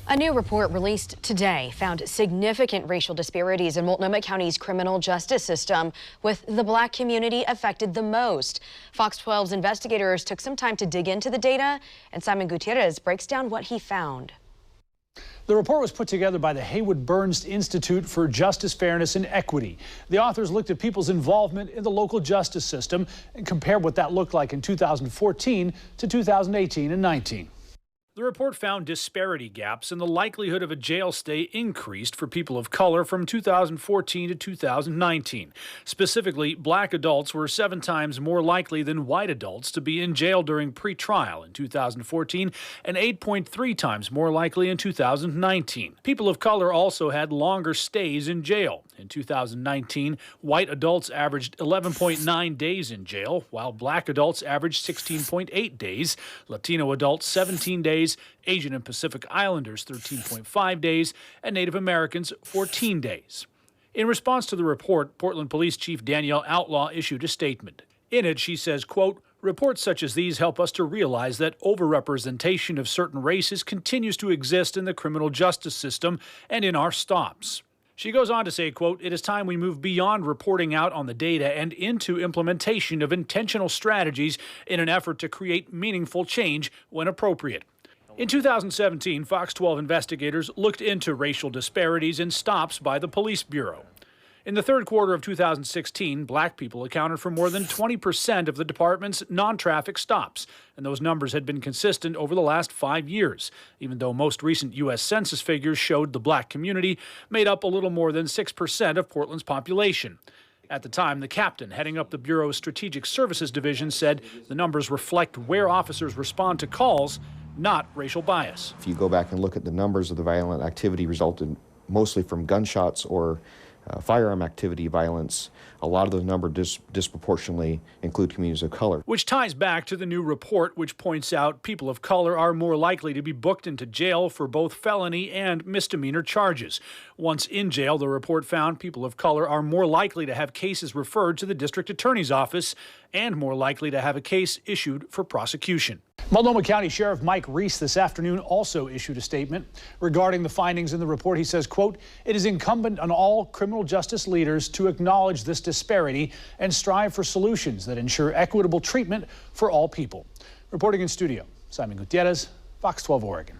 A new report released today found significant racial disparities in Multnomah County's criminal justice system, with the black community affected the most. Fox 12's investigators took some time to dig into the data, and Simon Gutierrez breaks down what he found. The report was put together by the Haywood Burns Institute for Justice, Fairness, and Equity. The authors looked at people's involvement in the local justice system and compared what that looked like in 2014 to 2018 and 19. The report found disparity gaps in the likelihood of a jail stay increased for people of color from 2014 to 2019. Specifically, black adults were 7 times more likely than white adults to be in jail during pretrial in 2014 and 8.3 times more likely in 2019. People of color also had longer stays in jail. In 2019, white adults averaged 11.9 days in jail, while black adults averaged 16.8 days, Latino adults 17 days, Asian and Pacific Islanders 13.5 days, and Native Americans 14 days. In response to the report, Portland Police Chief Danielle Outlaw issued a statement. In it, she says, quote, "Reports such as these help us to realize that overrepresentation of certain races continues to exist in the criminal justice system and in our stops." She goes on to say, quote, "It is time we move beyond reporting out on the data and into implementation of intentional strategies in an effort to create meaningful change when appropriate." In 2017, Fox 12 investigators looked into racial disparities in stops by the Police Bureau. In the third quarter of 2016, black people accounted for more than 20% of the department's non-traffic stops, and those numbers had been consistent over the last 5 years, even though most recent U.S. Census figures showed the black community made up a little more than 6% of Portland's population. At the time, the captain heading up the Bureau's Strategic Services Division said the numbers reflect where officers respond to calls, not racial bias. If you go back and look at the numbers of the violent activity resulted mostly from gunshots or firearm activity violence, a lot of those numbers disproportionately include communities of color. Which ties back to the new report, which points out people of color are more likely to be booked into jail for both felony and misdemeanor charges. Once in jail, the report found people of color are more likely to have cases referred to the district attorney's office and more likely to have a case issued for prosecution. Multnomah County Sheriff Mike Reese this afternoon also issued a statement regarding the findings in the report. He says, quote, "It is incumbent on all criminal justice leaders to acknowledge this disparity and strive for solutions that ensure equitable treatment for all people." Reporting in studio, Simon Gutierrez, Fox 12 Oregon.